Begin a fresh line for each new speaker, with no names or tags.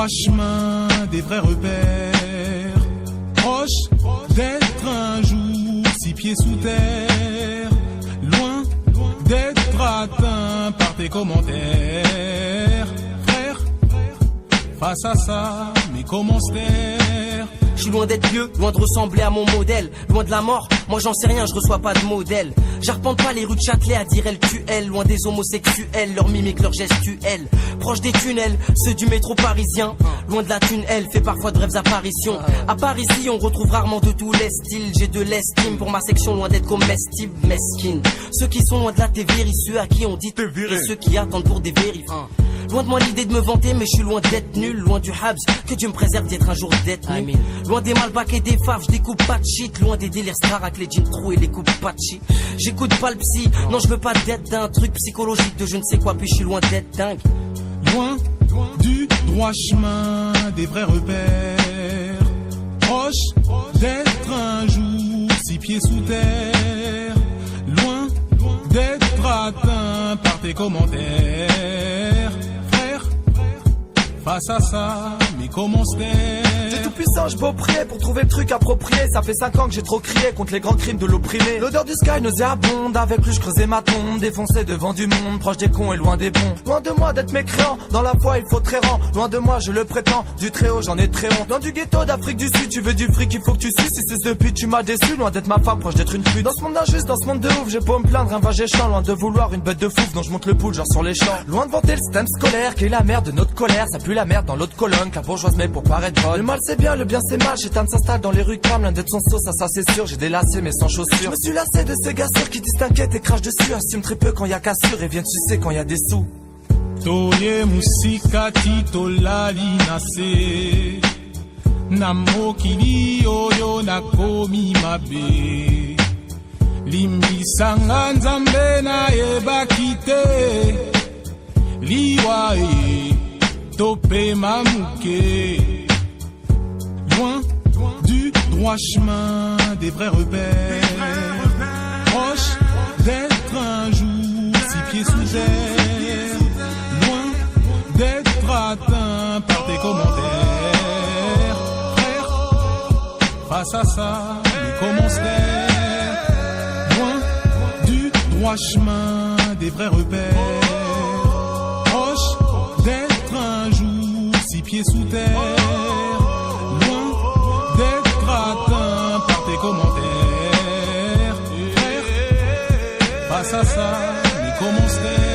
droit chemin des vrais repères, proche d'être un jour 6 pieds sous terre, loin d'être atteint par tes commentaires. Frère, face à ça, mais comment se taire?
Je suis loin d'être vieux, loin de ressembler à mon modèle. Loin de la mort, moi j'en sais rien, je reçois pas de modèle. J'arpente pas les rues de Châtelet à dire elle tue elle. Loin des homosexuels, leurs mimiques, leurs gestuels. Proche des tunnels, ceux du métro parisien. Loin de la thune, elle fait parfois de brèves apparitions. À Paris ici, on retrouve rarement de tous les styles. J'ai de l'estime pour ma section, loin d'être comestible, mesquine. Ceux qui sont loin de la TV, ceux à qui on dit t'es viré, et ceux qui attendent pour des vérifs. Loin de moi l'idée de me vanter, mais je suis loin d'être nul. Loin du Habs, que Dieu me préserve d'être un jour détenu. Loin des malbacs et des faves, je découpe pas de shit. Loin des délires Starac, les jeans trous et les coupes patchy. J'écoute pas le psy, non je veux pas d'être d'un truc psychologique de je ne sais quoi, puis je suis loin d'être dingue.
Loin du droit chemin des vrais repères, proche d'être un jour 6 pieds sous terre, loin d'être atteint par tes commentaires. Face à ça, mais comment se taire?
J'ai tout puissant, je peux prier pour trouver le truc approprié. Ça fait 5 ans que j'ai trop crié contre les grands crimes de l'opprimé. L'odeur du sky nauséabonde, avec lui je creusais ma tombe. Défoncé devant du monde, proche des cons et loin des bons. Loin de moi d'être mécréant, dans la foi il faut très rang. Loin de moi je le prétends, du très haut j'en ai très honte. Loin du ghetto d'Afrique du Sud, tu veux du fric, il faut que tu suces. Si c'est depuis tu m'as déçu, loin d'être ma femme, proche d'être une pute. Dans ce monde injuste, dans ce monde de ouf, j'ai beau me plaindre, un vague échant. Loin de vouloir une bête de fouf dont je monte le pouls genre sur les champs. Loin de vanter le système scolaire, qui est la merde de notre colère. Ça pue la merde dans l'autre colonne, que la bourgeoise met pour paraître bonne. Le mal c'est bien, le bien c'est mal, Chétan s'installe dans les rues calmes, l'un d'être son sauce, ça c'est sûr, j'ai délassé mais sans chaussures. Je me suis lassé de ces gars sûrs qui disent t'inquiète et crachent dessus. Assume très peu quand y a cassure et viennent sucer quand y a des sous.
Toye musika tito lali nase, namokili oyo nakomi mabe, limbisanga nzambe na yebakite, liwae topé mamouké. Loin du droit chemin des vrais repères, proche d'être un jour 6 pieds sous terre, loin d'être atteint par tes commentaires. Frère, face à ça, mais comment se taire? Loin du droit chemin des vrais repères, proche d'être un jour 6 pieds sous terre, loin d'être atteint par tes commentaires. Frère, face à ça, mais comment se taire?